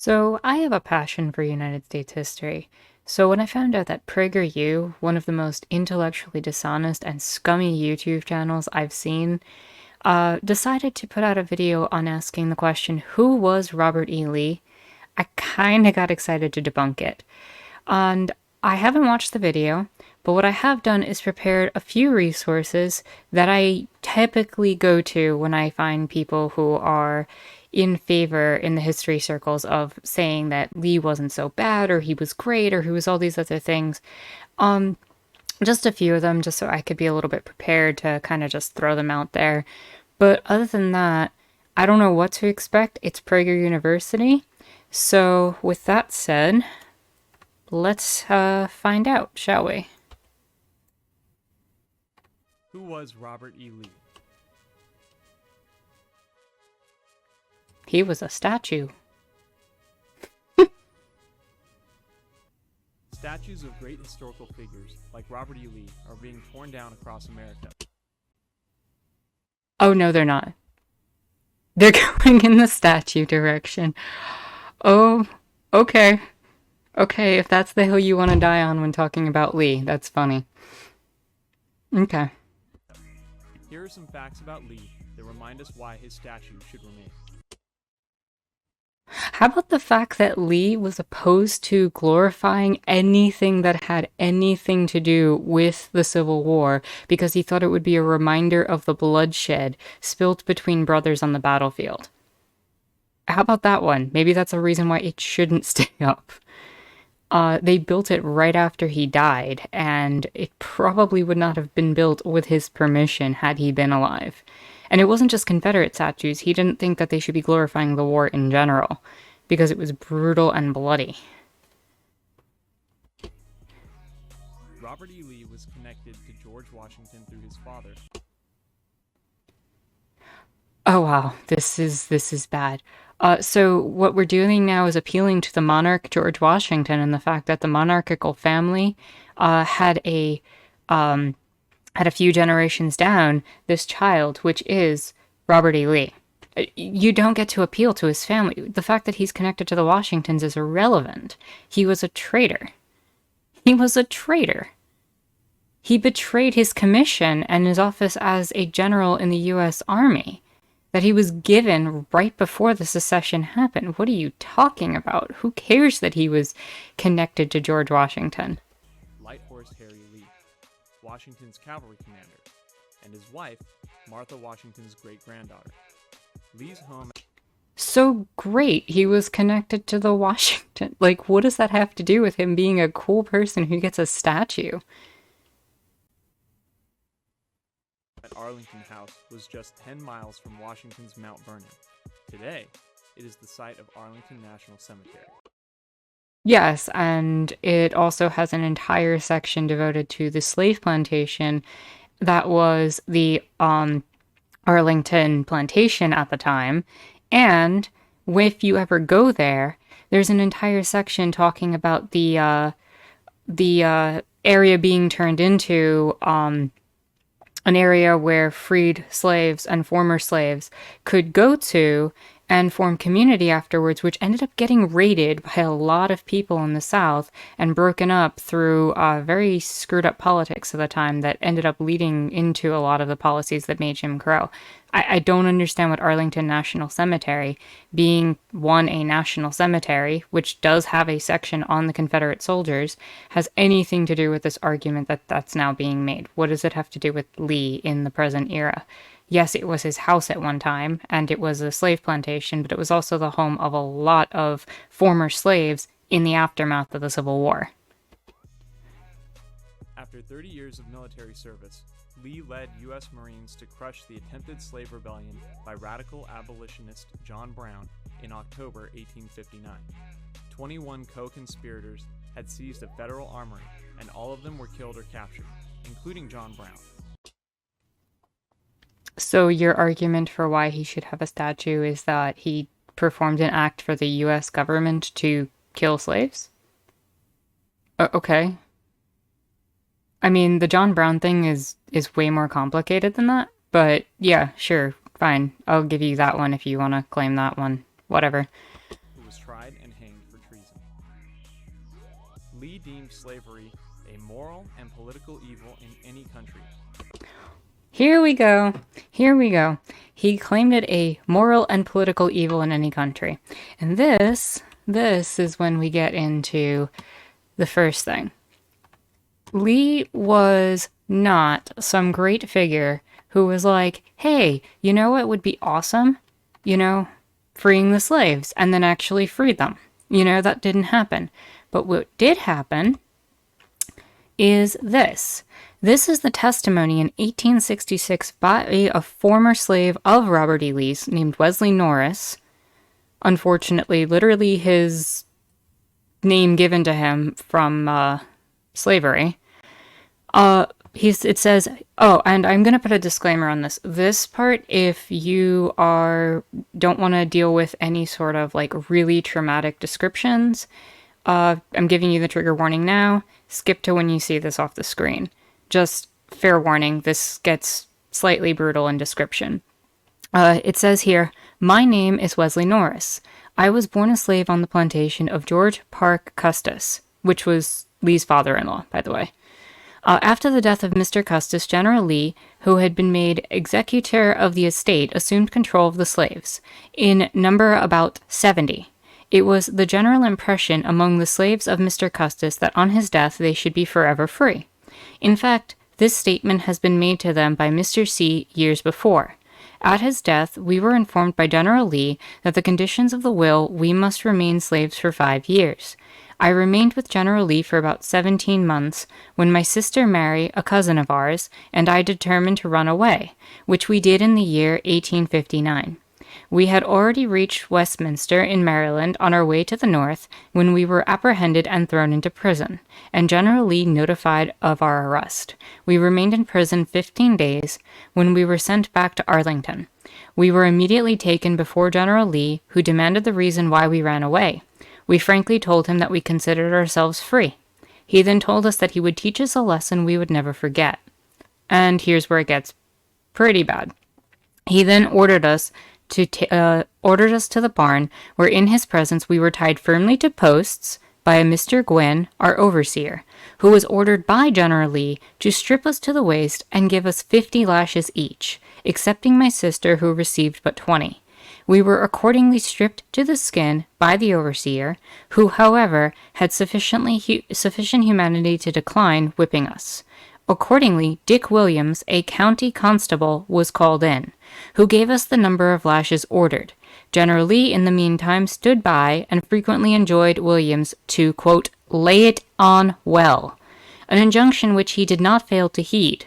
So, I have a passion for United States history. So, when I found out that PragerU, one of the most intellectually dishonest and scummy YouTube channels I've seen, decided to put out a video on asking the question, who was Robert E. Lee? I kinda got excited to debunk it. And I haven't watched the video, but what I have done is prepared a few resources that I typically go to when I find people who are in favor in the history circles of saying that Lee wasn't so bad or he was great or he was all these other things. Um, just a few of them, just so I could be a little bit prepared to kind of just throw them out there. But other than that, I don't know what to expect. It's Prager University. So, with that said, let's find out, shall we? Who was Robert E. Lee? He was a statue. Statues of great historical figures, like Robert E. Lee, are being torn down across America. Oh, no, they're not. They're going in the statue direction. Oh, okay. Okay, if that's the hill you want to die on when talking about Lee, that's funny. Okay. Here are some facts about Lee that remind us why his statue should remain. How about the fact that Lee was opposed to glorifying anything that had anything to do with the Civil War because he thought it would be a reminder of the bloodshed spilt between brothers on the battlefield? How about that one? Maybe that's a reason why it shouldn't stay up. They built it right after he died, and it probably would not have been built with his permission had he been alive. And it wasn't just Confederate statues. He didn't think that they should be glorifying the war in general, because it was brutal and bloody. Robert E. Lee was connected to George Washington through his father. Oh wow, this is bad. So what we're doing now is appealing to the monarch George Washington and the fact that the monarchical family had a few generations down this child, which is Robert E. Lee. You don't get to appeal to his family. The fact that he's connected to the Washingtons is irrelevant. He was a traitor. He was a traitor. He betrayed his commission and his office as a general in the U.S. Army that he was given right before the secession happened. What are you talking about? Who cares that he was connected to George Washington? Light Horse Harry Lee, Washington's cavalry commander, and his wife, Martha Washington's great-granddaughter. Lee's home... So great, he was connected to the Washington. Like, what does that have to do with him being a cool person who gets a statue? at Arlington House was just 10 miles from Washington's Mount Vernon. Today, it is the site of Arlington National Cemetery. Yes, and it also has an entire section devoted to the slave plantation that was the Arlington plantation at the time. And if you ever go there, there's an entire section talking about the area being turned into an area where freed slaves and former slaves could go to and form community afterwards, which ended up getting raided by a lot of people in the South and broken up through very screwed up politics of the time that ended up leading into a lot of the policies that made Jim Crow. I don't understand what Arlington National Cemetery, being one a national cemetery, which does have a section on the Confederate soldiers, has anything to do with this argument that's now being made. What does it have to do with Lee in the present era? Yes, it was his house at one time, and it was a slave plantation, but it was also the home of a lot of former slaves in the aftermath of the Civil War. After 30 years of military service, Lee led U.S. Marines to crush the attempted slave rebellion by radical abolitionist John Brown in October 1859. 21 co-conspirators had seized a federal armory, and all of them were killed or captured, including John Brown. So your argument for why he should have a statue is that he performed an act for the U.S. government to kill slaves? Okay. I mean, the John Brown thing is way more complicated than that, but yeah, sure, fine. I'll give you that one if you want to claim that one. Whatever. Who was tried and political evil in any country. Here we go. Here we go. He claimed it a moral and political evil in any country. And this is when we get into the first thing. Lee was not some great figure who was like, hey, you know what would be awesome? You know, freeing the slaves, and then actually freed them. You know, that didn't happen. But what did happen is this. This is the testimony in 1866 by a former slave of Robert E. Lee's named Wesley Norris. Unfortunately, literally his name given to him from slavery. It says, oh, and I'm going to put a disclaimer on this. This part, if you don't want to deal with any sort of like really traumatic descriptions, I'm giving you the trigger warning now. Skip to when you see this off the screen. Just fair warning, this gets slightly brutal in description. It says here, my name is Wesley Norris. I was born a slave on the plantation of George Parke Custis, which was Lee's father-in-law, by the way. After the death of Mr. Custis, General Lee, who had been made executor of the estate, assumed control of the slaves, in number about 70. It was the general impression among the slaves of Mr. Custis that on his death they should be forever free. In fact, this statement has been made to them by Mr. C. years before. At his death, we were informed by General Lee that the conditions of the will we must remain slaves for 5 years. I remained with General Lee for about 17 months, when my sister Mary, a cousin of ours, and I determined to run away, which we did in the year 1859. We had already reached Westminster in Maryland on our way to the north when we were apprehended and thrown into prison, and General Lee notified of our arrest. We remained in prison 15 days, when we were sent back to Arlington. We were immediately taken before General Lee, who demanded the reason why we ran away. We frankly told him that we considered ourselves free. He then told us that he would teach us a lesson we would never forget. And here's where it gets pretty bad. He then ordered us to the barn, where in his presence we were tied firmly to posts by a Mr. Gwynn, our overseer, who was ordered by General Lee to strip us to the waist and give us 50 lashes each, excepting my sister, who received but 20. We were accordingly stripped to the skin by the overseer, who, however, had sufficient humanity to decline whipping us. Accordingly, Dick Williams, a county constable, was called in, who gave us the number of lashes ordered. General Lee, in the meantime, stood by and frequently enjoined Williams to, quote, lay it on well, an injunction which he did not fail to heed.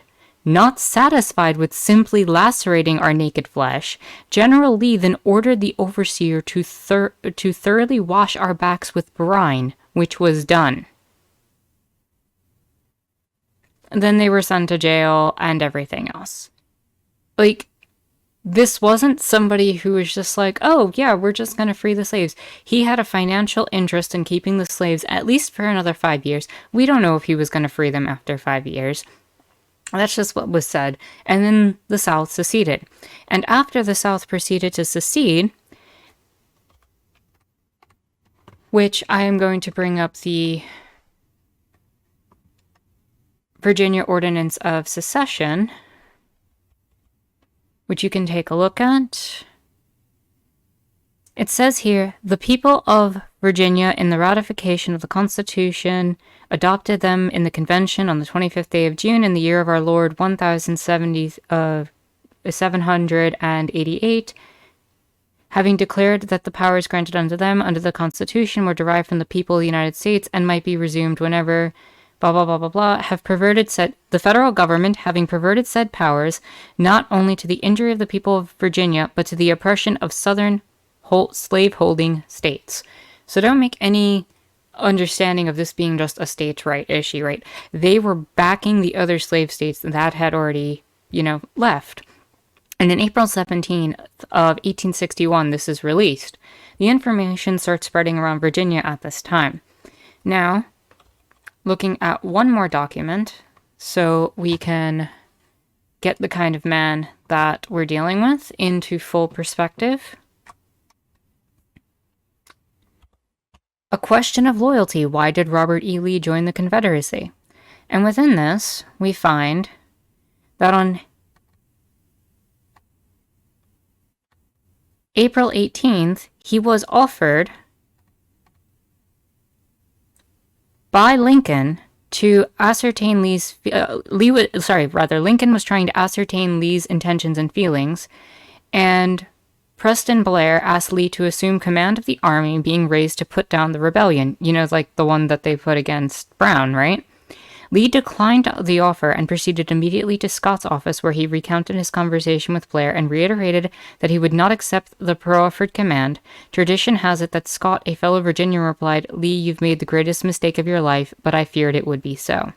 Not satisfied with simply lacerating our naked flesh, General Lee then ordered the overseer to thoroughly wash our backs with brine, which was done. Then they were sent to jail and everything else. Like, this wasn't somebody who was just like, oh, yeah, we're just going to free the slaves. He had a financial interest in keeping the slaves at least for another 5 years. We don't know if he was going to free them after 5 years. That's just what was said. And then the South seceded. And after the South proceeded to secede, which I am going to bring up the Virginia Ordinance of Secession, which you can take a look at. It says here, the people of Virginia, in the ratification of the Constitution, adopted them in the convention on the 25th day of June in the year of our Lord 1788, having declared that the powers granted unto them under the Constitution were derived from the people of the United States and might be resumed whenever blah, blah, blah, blah, blah, the federal government having perverted said powers, not only to the injury of the people of Virginia, but to the oppression of southern slave-holding states. So don't make any understanding of this being just a states' right issue, right? They were backing the other slave states that had already, left. And in April 17th of 1861, this is released. The information starts spreading around Virginia at this time. Now, looking at one more document, so we can get the kind of man that we're dealing with into full perspective. A question of loyalty. Why did Robert E. Lee join the Confederacy? And within this, we find that on April 18th, he was offered by Lincoln to ascertain Lincoln was trying to ascertain Lee's intentions and feelings, and Preston Blair asked Lee to assume command of the army being raised to put down the rebellion. You know, like the one that they put against Brown, right? Lee declined the offer and proceeded immediately to Scott's office, where he recounted his conversation with Blair and reiterated that he would not accept the proffered command. Tradition has it that Scott, a fellow Virginian, replied, "Lee, you've made the greatest mistake of your life, but I feared it would be so."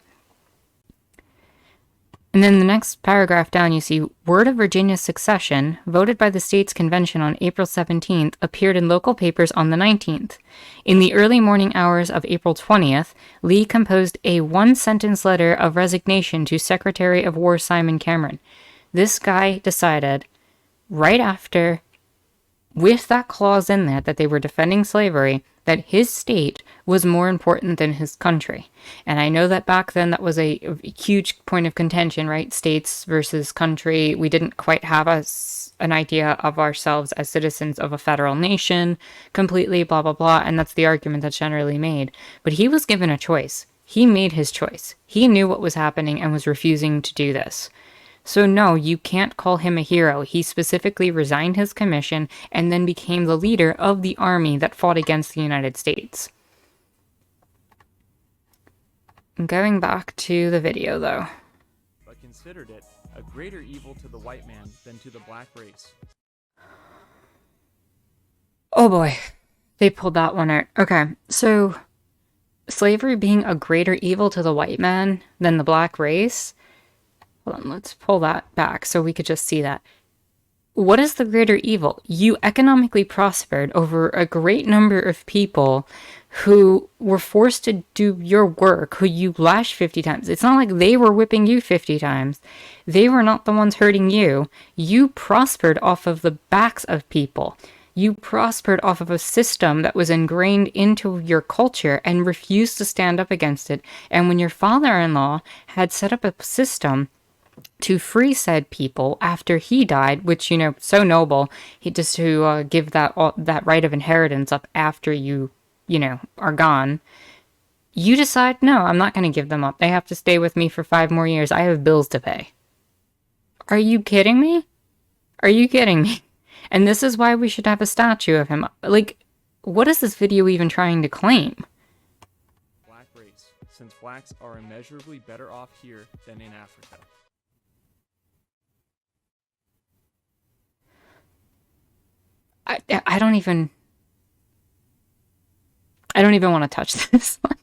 And then the next paragraph down, you see, word of Virginia's secession, voted by the state's convention on April 17th, appeared in local papers on the 19th. In the early morning hours of April 20th, Lee composed a one-sentence letter of resignation to Secretary of War Simon Cameron. This guy decided, right after, with that clause in there that they were defending slavery, that his state was more important than his country. And I know that back then that was a huge point of contention, right? States versus country. We didn't quite have an idea of ourselves as citizens of a federal nation completely, blah, blah, blah. And that's the argument that's generally made. But he was given a choice. He made his choice. He knew what was happening and was refusing to do this. So no, you can't call him a hero. He specifically resigned his commission and then became the leader of the army that fought against the United States. Going back to the video, though. But considered it a greater evil to the white man than to the black race. Oh boy, they pulled that one out. Okay, so slavery being a greater evil to the white man than the black race. Hold on, let's pull that back so we could just see that. What is the greater evil? You economically prospered over a great number of people who were forced to do your work, who you lashed 50 times. It's not like they were whipping you 50 times. They were not the ones hurting you. You prospered off of the backs of people. You prospered off of a system that was ingrained into your culture and refused to stand up against it. And when your father-in-law had set up a system to free said people after he died, which, you know, so noble, he just to give that right of inheritance up after you know, are gone, you decide, no, I'm not going to give them up. They have to stay with me for 5 more years. I have bills to pay. Are you kidding me? Are you kidding me? And this is why we should have a statue of him. Like, what is this video even trying to claim? Black race, since blacks are immeasurably better off here than in Africa. I don't even want to touch this one.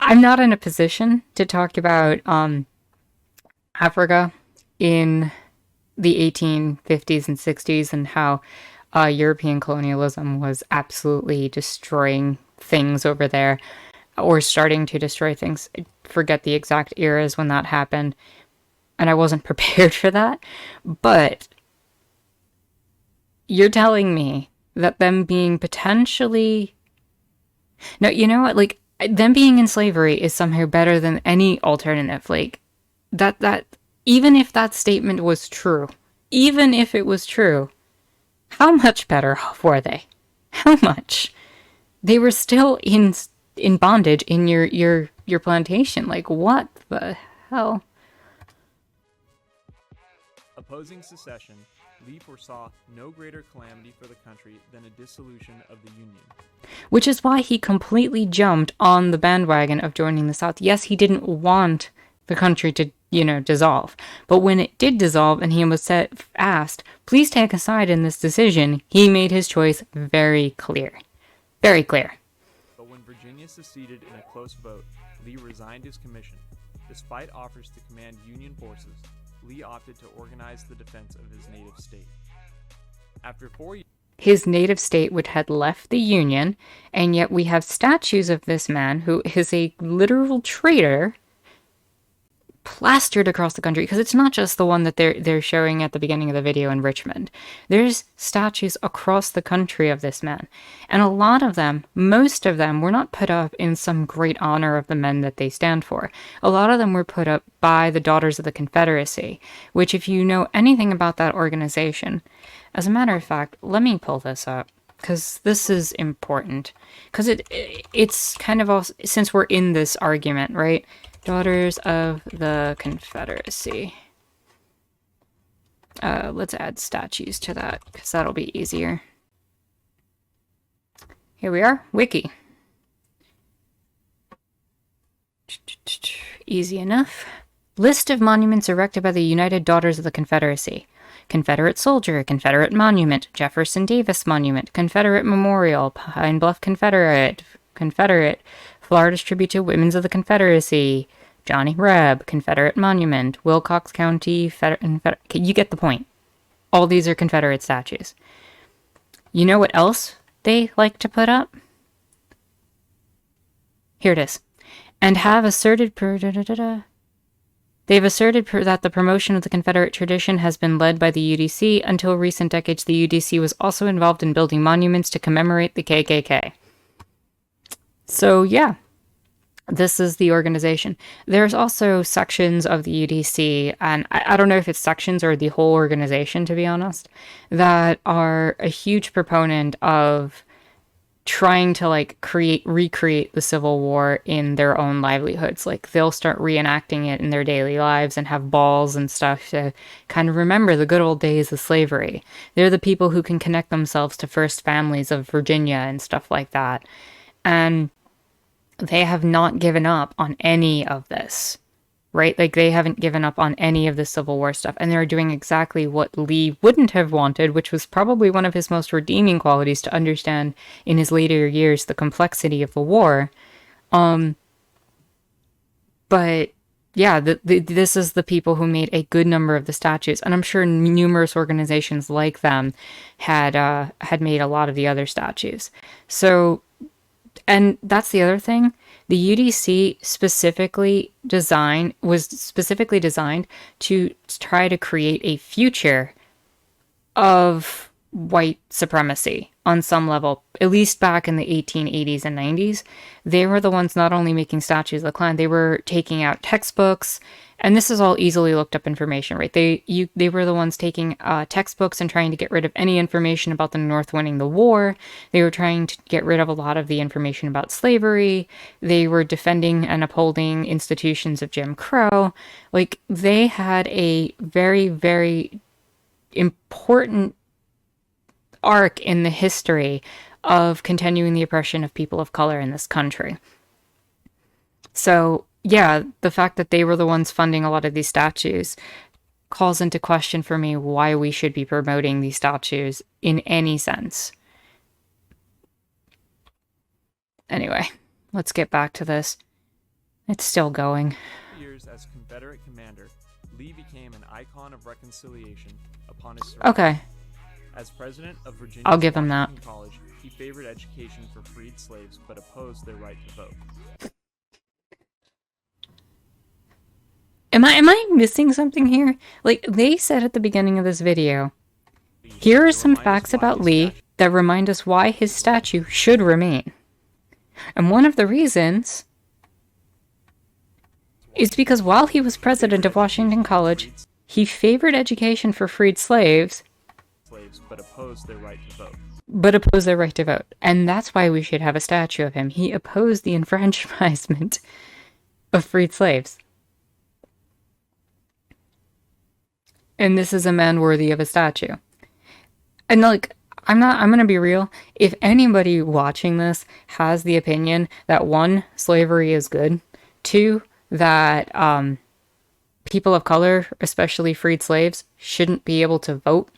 I'm not in a position to talk about Africa in the 1850s and 60s and how European colonialism was absolutely destroying things over there, or starting to destroy things. I forget the exact eras when that happened, and I wasn't prepared for that. But you're telling me that them being potentially... No, you know what? Like, them being in slavery is somehow better than any alternative. Like, that even if that statement was true, even if it was true, how much better off were they? How much? They were still in bondage in your plantation. Like, what the hell? Opposing secession, Lee foresaw no greater calamity for the country than a dissolution of the Union. Which is why he completely jumped on the bandwagon of joining the South. Yes, he didn't want the country to, dissolve. But when it did dissolve and he was asked, please take a side in this decision, he made his choice very clear. Very clear. But when Virginia seceded in a close vote, Lee resigned his commission. Despite offers to command Union forces, Lee opted to organize the defense of his native state. After 4 years, his native state would had left the Union, and yet we have statues of this man who is a literal traitor plastered across the country, because it's not just the one that they're showing at the beginning of the video in Richmond. There's statues across the country of this man, and a lot of them, most of them, were not put up in some great honor of the men that they stand for. A lot of them were put up by the Daughters of the Confederacy, which, if you know anything about that organization, as a matter of fact, let me pull this up, because this is important, because it's kind of all, since we're in this argument, right? Daughters of the Confederacy. Let's add statues to that, because that'll be easier. Here we are, wiki. Easy enough. List of monuments erected by the United Daughters of the Confederacy. Confederate Soldier, Confederate Monument, Jefferson Davis Monument, Confederate Memorial, Pine Bluff Confederate, Florida's Tribute to Women's of the Confederacy, Johnny Reb, Confederate Monument, Wilcox County, you get the point. All these are Confederate statues. You know what else they like to put up? Here it is. And have asserted they've asserted that the promotion of the Confederate tradition has been led by the UDC. Until recent decades, the UDC was also involved in building monuments to commemorate the KKK. So, yeah, this is the organization. There's also sections of the UDC, and I don't know if it's sections or the whole organization, to be honest, that are a huge proponent of trying to recreate the Civil War in their own livelihoods. Like, they'll start reenacting it in their daily lives and have balls and stuff to kind of remember the good old days of slavery. They're the people who can connect themselves to first families of Virginia and stuff like that. And they have not given up on any of this, right? Like, they haven't given up on any of the Civil War stuff, and they're doing exactly what Lee wouldn't have wanted, which was probably one of his most redeeming qualities, to understand in his later years the complexity of the war. But yeah, this is the people who made a good number of the statues, and I'm sure numerous organizations like them had made a lot of the other statues. So, and that's the other thing. The UDC was specifically designed to try to create a future of white supremacy on some level, at least back in the 1880s and 90s. They were the ones not only making statues of the Klan, they were taking out textbooks, and this is all easily looked up information, right? They were the ones taking textbooks and trying to get rid of any information about the North winning the war. They were trying to get rid of a lot of the information about slavery. They were defending and upholding institutions of Jim Crow. Like, they had a very, very important arc in the history of continuing the oppression of people of color in this country. So, yeah, the fact that they were the ones funding a lot of these statues calls into question for me why we should be promoting these statues in any sense. Anyway, let's get back to this. It's still going. Years as Confederate commander, Lee became an icon of reconciliation upon his surrender. Okay. As president of Virginia, I'll give him that. College, he favored education for freed slaves but opposed their right to vote. Am I missing something here? Like, they said at the beginning of this video, here are some facts about Lee that remind us why his statue should remain. And one of the reasons is because while he was president of Washington College, he favored education for freed slaves, but opposed their right to vote. And that's why we should have a statue of him. He opposed the enfranchisement of freed slaves. And this is a man worthy of a statue. And like, I'm gonna be real. If anybody watching this has the opinion that 1, slavery is good, 2, that people of color, especially freed slaves, shouldn't be able to vote,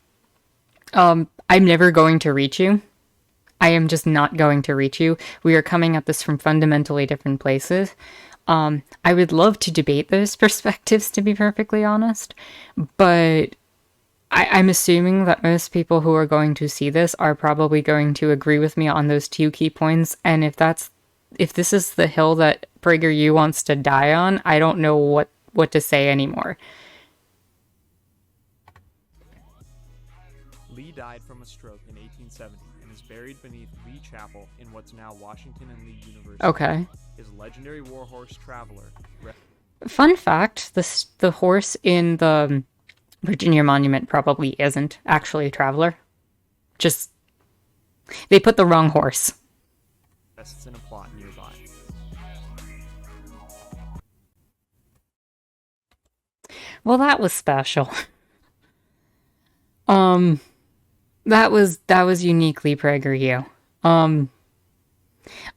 I'm never going to reach you. I am just not going to reach you. We are coming at this from fundamentally different places. I would love to debate those perspectives, to be perfectly honest, but I'm assuming that most people who are going to see this are probably going to agree with me on those 2 key points, and if this is the hill that PragerU wants to die on, I don't know what what to say anymore. Lee died from a stroke in 1870 and is buried beneath Lee Chapel in what's now Washington and Lee University. Okay. His legendary warhorse Traveler. Fun fact, the horse in the Virginia Monument probably isn't actually a Traveler. Just, they put the wrong horse. Rests in a plot nearby. Well, that was special. That was uniquely PragerU. I'm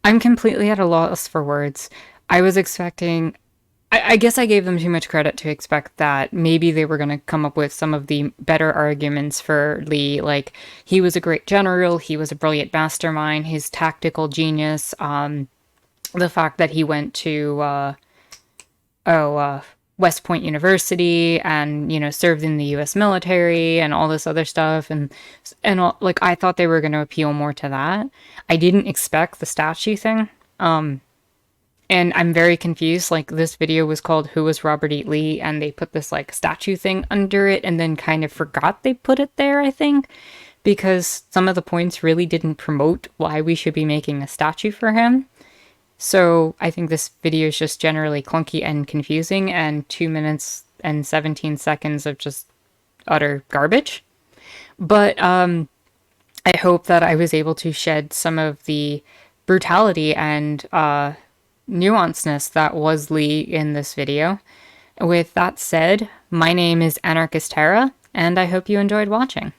completely at a loss for words. I was expecting, I guess I gave them too much credit to expect that maybe they were going to come up with some of the better arguments for Lee. Like, he was a great general, he was a brilliant mastermind, his tactical genius, the fact that he went to, West Point University and, you know, served in the U.S. military and all this other stuff. And all, like, I thought they were going to appeal more to that. I didn't expect the statue thing. And I'm very confused. Like, this video was called Who Was Robert E. Lee? And they put this, like, statue thing under it and then kind of forgot they put it there, I think. Because some of the points really didn't promote why we should be making a statue for him. So I think this video is just generally clunky and confusing, and 2 minutes and 17 seconds of just utter garbage. But I hope that I was able to shed some of the brutality and nuanceness that was Lee in this video. With that said, my name is Anarchist Tara, and I hope you enjoyed watching.